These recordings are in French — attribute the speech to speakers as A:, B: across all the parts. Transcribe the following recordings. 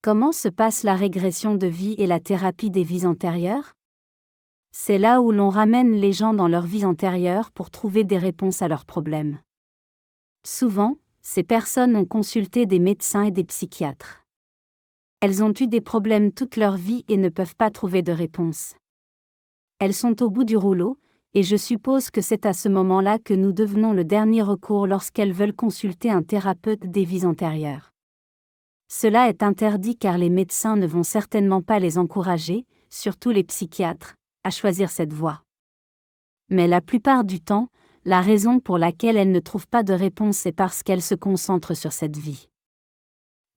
A: Comment se passe la régression de vie et la thérapie des vies antérieures? C'est là où l'on ramène les gens dans leur vie antérieure pour trouver des réponses à leurs problèmes. Souvent, ces personnes ont consulté des médecins et des psychiatres. Elles ont eu des problèmes toute leur vie et ne peuvent pas trouver de réponse. Elles sont au bout du rouleau, et je suppose que c'est à ce moment-là que nous devenons le dernier recours lorsqu'elles veulent consulter un thérapeute des vies antérieures. Cela est interdit car les médecins ne vont certainement pas les encourager, surtout les psychiatres, à choisir cette voie. Mais la plupart du temps, la raison pour laquelle elles ne trouvent pas de réponse est parce qu'elles se concentrent sur cette vie.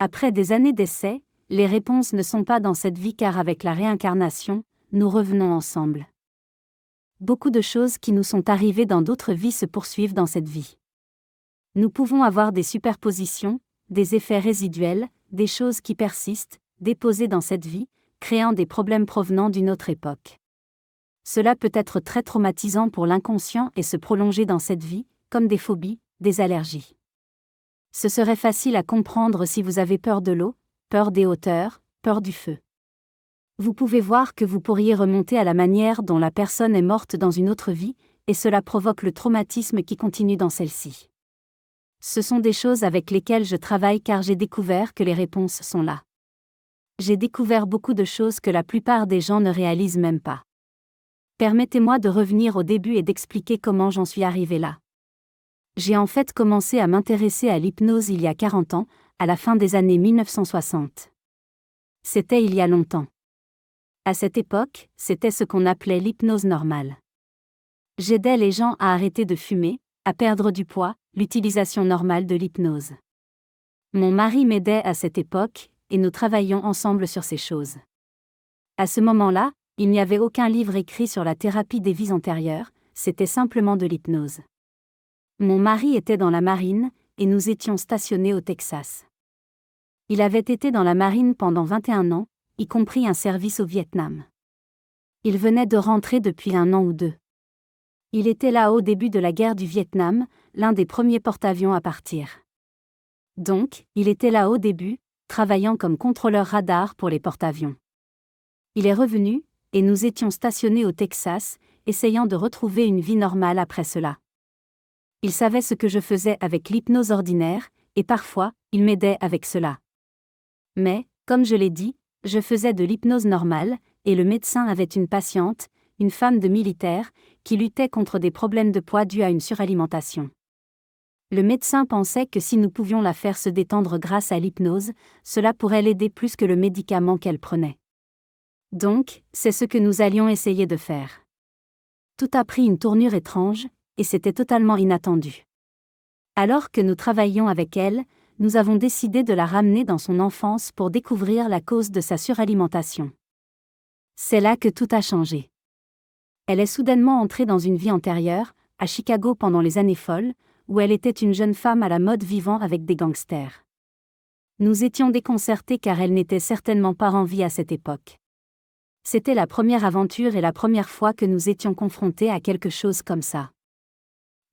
A: Après des années d'essais, les réponses ne sont pas dans cette vie car avec la réincarnation, nous revenons ensemble. Beaucoup de choses qui nous sont arrivées dans d'autres vies se poursuivent dans cette vie. Nous pouvons avoir des superpositions, des effets résiduels, des choses qui persistent, déposées dans cette vie, créant des problèmes provenant d'une autre époque. Cela peut être très traumatisant pour l'inconscient et se prolonger dans cette vie, comme des phobies, des allergies. Ce serait facile à comprendre si vous avez peur de l'eau, peur des hauteurs, peur du feu. Vous pouvez voir que vous pourriez remonter à la manière dont la personne est morte dans une autre vie, et cela provoque le traumatisme qui continue dans celle-ci. Ce sont des choses avec lesquelles je travaille car j'ai découvert que les réponses sont là. J'ai découvert beaucoup de choses que la plupart des gens ne réalisent même pas. Permettez-moi de revenir au début et d'expliquer comment j'en suis arrivé là. J'ai en fait commencé à m'intéresser à l'hypnose il y a 40 ans, à la fin des années 1960. C'était il y a longtemps. À cette époque, c'était ce qu'on appelait l'hypnose normale. J'aidais les gens à arrêter de fumer, à perdre du poids, l'utilisation normale de l'hypnose. Mon mari m'aidait à cette époque, et nous travaillions ensemble sur ces choses. À ce moment-là, il n'y avait aucun livre écrit sur la thérapie des vies antérieures, c'était simplement de l'hypnose. Mon mari était dans la marine, et nous étions stationnés au Texas. Il avait été dans la marine pendant 21 ans, y compris un service au Vietnam. Il venait de rentrer depuis 1 an ou 2. Il était là au début de la guerre du Vietnam, l'un des premiers porte-avions à partir. Donc, il était là au début, travaillant comme contrôleur radar pour les porte-avions. Il est revenu, et nous étions stationnés au Texas, essayant de retrouver une vie normale après cela. Il savait ce que je faisais avec l'hypnose ordinaire, et parfois, il m'aidait avec cela. Mais, comme je l'ai dit, je faisais de l'hypnose normale, et le médecin avait une patiente, une femme de militaire, qui luttait contre des problèmes de poids dus à une suralimentation. Le médecin pensait que si nous pouvions la faire se détendre grâce à l'hypnose, cela pourrait l'aider plus que le médicament qu'elle prenait. Donc, c'est ce que nous allions essayer de faire. Tout a pris une tournure étrange, et c'était totalement inattendu. Alors que nous travaillions avec elle, nous avons décidé de la ramener dans son enfance pour découvrir la cause de sa suralimentation. C'est là que tout a changé. Elle est soudainement entrée dans une vie antérieure, à Chicago pendant les années folles, où elle était une jeune femme à la mode vivant avec des gangsters. Nous étions déconcertés car elle n'était certainement pas en vie à cette époque. C'était la première aventure et la première fois que nous étions confrontés à quelque chose comme ça.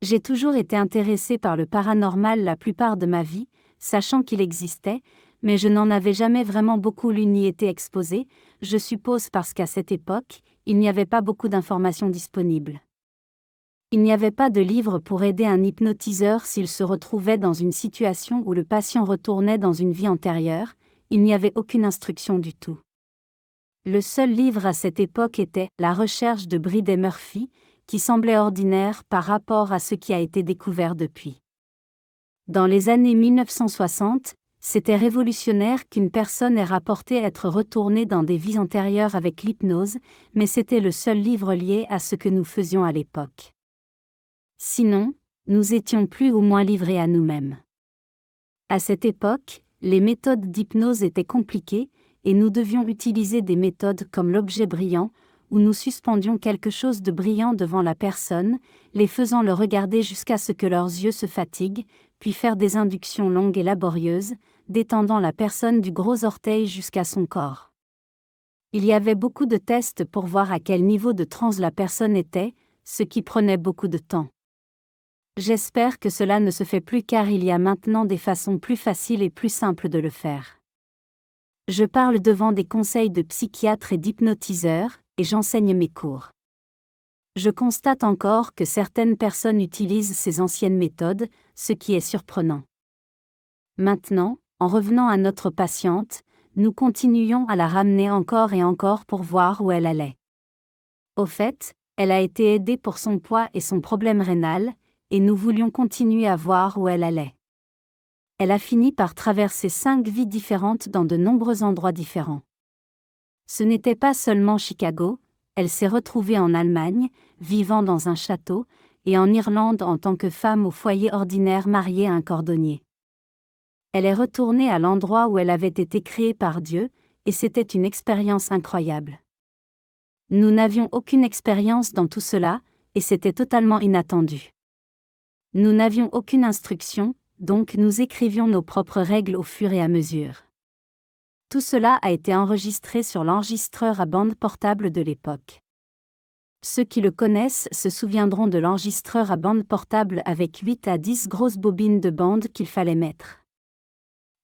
A: J'ai toujours été intéressée par le paranormal la plupart de ma vie, sachant qu'il existait, mais je n'en avais jamais vraiment beaucoup lu ni été exposée, je suppose parce qu'à cette époque, il n'y avait pas beaucoup d'informations disponibles. Il n'y avait pas de livre pour aider un hypnotiseur s'il se retrouvait dans une situation où le patient retournait dans une vie antérieure, il n'y avait aucune instruction du tout. Le seul livre à cette époque était « La recherche de Bride et Murphy », qui semblait ordinaire par rapport à ce qui a été découvert depuis. Dans les années 1960, c'était révolutionnaire qu'une personne ait rapporté être retournée dans des vies antérieures avec l'hypnose, mais c'était le seul livre lié à ce que nous faisions à l'époque. Sinon, nous étions plus ou moins livrés à nous-mêmes. À cette époque, les méthodes d'hypnose étaient compliquées, et nous devions utiliser des méthodes comme l'objet brillant, où nous suspendions quelque chose de brillant devant la personne, les faisant le regarder jusqu'à ce que leurs yeux se fatiguent, puis faire des inductions longues et laborieuses, détendant la personne du gros orteil jusqu'à son corps. Il y avait beaucoup de tests pour voir à quel niveau de transe la personne était, ce qui prenait beaucoup de temps. J'espère que cela ne se fait plus car il y a maintenant des façons plus faciles et plus simples de le faire. Je parle devant des conseils de psychiatres et d'hypnotiseurs, et j'enseigne mes cours. Je constate encore que certaines personnes utilisent ces anciennes méthodes, ce qui est surprenant. Maintenant, en revenant à notre patiente, nous continuions à la ramener encore et encore pour voir où elle allait. Au fait, elle a été aidée pour son poids et son problème rénal, et nous voulions continuer à voir où elle allait. Elle a fini par traverser 5 vies différentes dans de nombreux endroits différents. Ce n'était pas seulement Chicago, elle s'est retrouvée en Allemagne, vivant dans un château, et en Irlande en tant que femme au foyer ordinaire mariée à un cordonnier. Elle est retournée à l'endroit où elle avait été créée par Dieu, et c'était une expérience incroyable. Nous n'avions aucune expérience dans tout cela, et c'était totalement inattendu. Nous n'avions aucune instruction, donc nous écrivions nos propres règles au fur et à mesure. Tout cela a été enregistré sur l'enregistreur à bande portable de l'époque. Ceux qui le connaissent se souviendront de l'enregistreur à bande portable avec 8 à 10 grosses bobines de bande qu'il fallait mettre.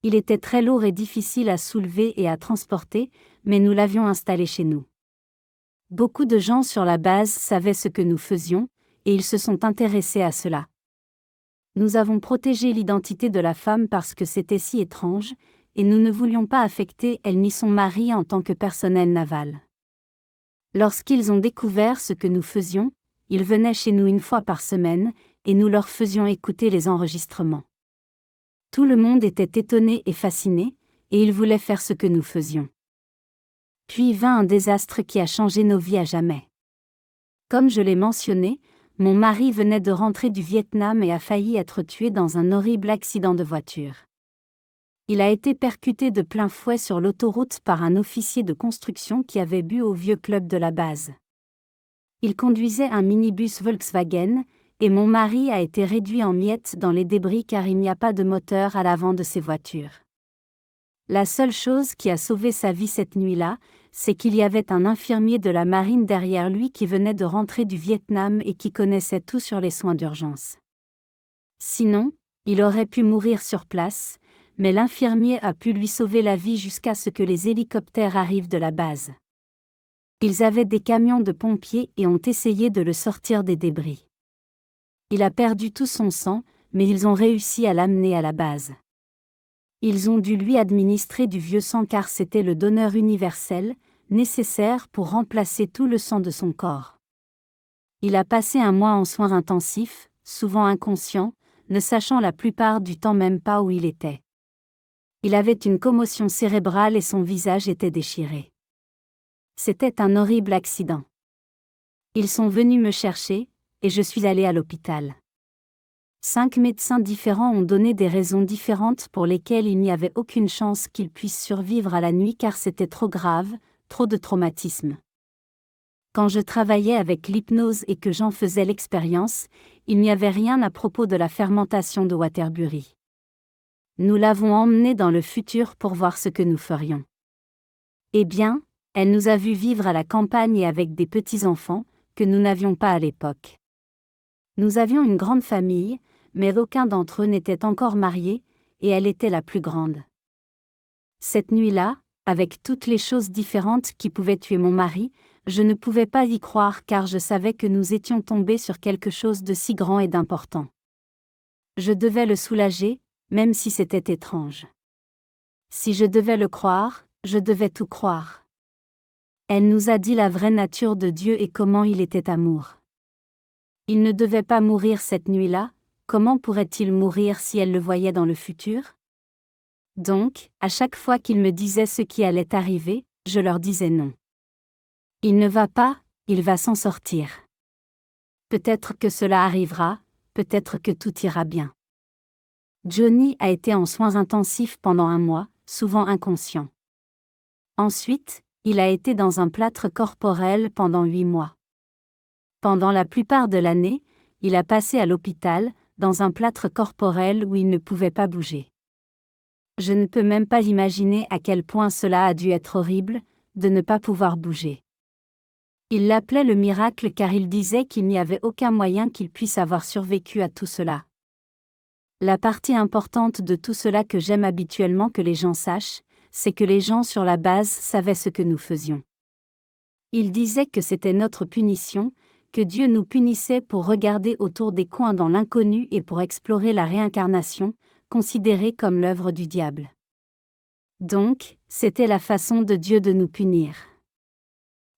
A: Il était très lourd et difficile à soulever et à transporter, mais nous l'avions installé chez nous. Beaucoup de gens sur la base savaient ce que nous faisions, et ils se sont intéressés à cela. Nous avons protégé l'identité de la femme parce que c'était si étrange, et nous ne voulions pas affecter elle ni son mari en tant que personnel naval. Lorsqu'ils ont découvert ce que nous faisions, ils venaient chez nous 1 fois par semaine, et nous leur faisions écouter les enregistrements. Tout le monde était étonné et fasciné, et ils voulaient faire ce que nous faisions. Puis vint un désastre qui a changé nos vies à jamais. Comme je l'ai mentionné, mon mari venait de rentrer du Vietnam et a failli être tué dans un horrible accident de voiture. Il a été percuté de plein fouet sur l'autoroute par un officier de construction qui avait bu au vieux club de la base. Il conduisait un minibus Volkswagen, et mon mari a été réduit en miettes dans les débris car il n'y a pas de moteur à l'avant de ces voitures. La seule chose qui a sauvé sa vie cette nuit-là, c'est qu'il y avait un infirmier de la marine derrière lui qui venait de rentrer du Vietnam et qui connaissait tout sur les soins d'urgence. Sinon, il aurait pu mourir sur place, mais l'infirmier a pu lui sauver la vie jusqu'à ce que les hélicoptères arrivent de la base. Ils avaient des camions de pompiers et ont essayé de le sortir des débris. Il a perdu tout son sang, mais ils ont réussi à l'amener à la base. Ils ont dû lui administrer du vieux sang car c'était le donneur universel, nécessaire pour remplacer tout le sang de son corps. Il a passé 1 mois en soins intensifs, souvent inconscient, ne sachant la plupart du temps même pas où il était. Il avait une commotion cérébrale et son visage était déchiré. C'était un horrible accident. Ils sont venus me chercher, et je suis allée à l'hôpital. 5 médecins différents ont donné des raisons différentes pour lesquelles il n'y avait aucune chance qu'il puisse survivre à la nuit car c'était trop grave, trop de traumatisme. Quand je travaillais avec l'hypnose et que j'en faisais l'expérience, il n'y avait rien à propos de la fermentation de Waterbury. Nous l'avons emmenée dans le futur pour voir ce que nous ferions. Eh bien, elle nous a vus vivre à la campagne et avec des petits-enfants, que nous n'avions pas à l'époque. Nous avions une grande famille, mais aucun d'entre eux n'était encore marié, et elle était la plus grande. Cette nuit-là, avec toutes les choses différentes qui pouvaient tuer mon mari, je ne pouvais pas y croire car je savais que nous étions tombés sur quelque chose de si grand et d'important. Je devais le soulager, même si c'était étrange. Si je devais le croire, je devais tout croire. Elle nous a dit la vraie nature de Dieu et comment il était amour. Il ne devait pas mourir cette nuit-là, comment pourrait-il mourir si elle le voyait dans le futur? Donc, à chaque fois qu'ils me disaient ce qui allait arriver, je leur disais non. Il ne va pas, il va s'en sortir. Peut-être que cela arrivera, peut-être que tout ira bien. Johnny a été en soins intensifs pendant 1 mois, souvent inconscient. Ensuite, il a été dans un plâtre corporel pendant 8 mois. Pendant la plupart de l'année, il a passé à l'hôpital, dans un plâtre corporel où il ne pouvait pas bouger. Je ne peux même pas imaginer à quel point cela a dû être horrible, de ne pas pouvoir bouger. Il l'appelait le miracle car il disait qu'il n'y avait aucun moyen qu'il puisse avoir survécu à tout cela. La partie importante de tout cela que j'aime habituellement que les gens sachent, c'est que les gens sur la base savaient ce que nous faisions. Ils disaient que c'était notre punition, que Dieu nous punissait pour regarder autour des coins dans l'inconnu et pour explorer la réincarnation, considérée comme l'œuvre du diable. Donc, c'était la façon de Dieu de nous punir.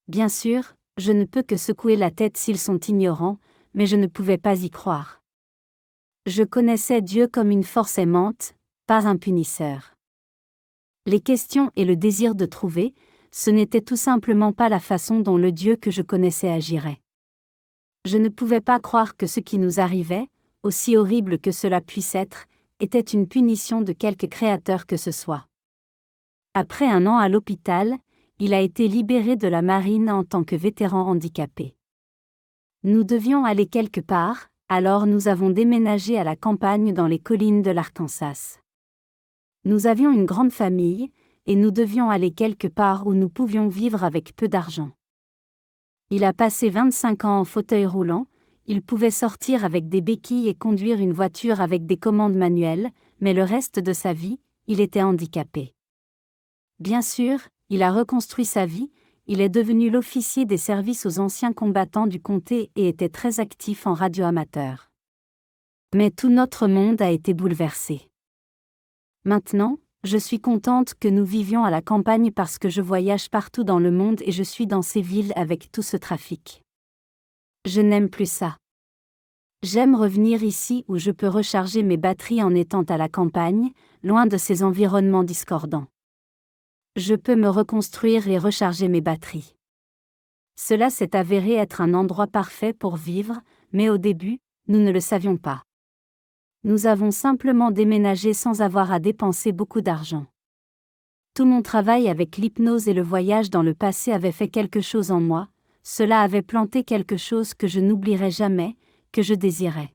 A: Bien sûr, je ne peux que secouer la tête s'ils sont ignorants, mais je ne pouvais pas y croire. Je connaissais Dieu comme une force aimante, pas un punisseur. Les questions et le désir de trouver, ce n'était tout simplement pas la façon dont le Dieu que je connaissais agirait. Je ne pouvais pas croire que ce qui nous arrivait, aussi horrible que cela puisse être, était une punition de quelque créateur que ce soit. Après 1 an à l'hôpital, il a été libéré de la marine en tant que vétéran handicapé. Nous devions aller quelque part, alors nous avons déménagé à la campagne dans les collines de l'Arkansas. Nous avions une grande famille, et nous devions aller quelque part où nous pouvions vivre avec peu d'argent. Il a passé 25 ans en fauteuil roulant, il pouvait sortir avec des béquilles et conduire une voiture avec des commandes manuelles, mais le reste de sa vie, il était handicapé. Bien sûr, il a reconstruit sa vie, il est devenu l'officier des services aux anciens combattants du comté et était très actif en radio amateur. Mais tout notre monde a été bouleversé. Maintenant, je suis contente que nous vivions à la campagne parce que je voyage partout dans le monde et je suis dans ces villes avec tout ce trafic. Je n'aime plus ça. J'aime revenir ici où je peux recharger mes batteries en étant à la campagne, loin de ces environnements discordants. Je peux me reconstruire et recharger mes batteries. Cela s'est avéré être un endroit parfait pour vivre, mais au début, nous ne le savions pas. Nous avons simplement déménagé sans avoir à dépenser beaucoup d'argent. Tout mon travail avec l'hypnose et le voyage dans le passé avait fait quelque chose en moi, cela avait planté quelque chose que je n'oublierai jamais, que je désirais.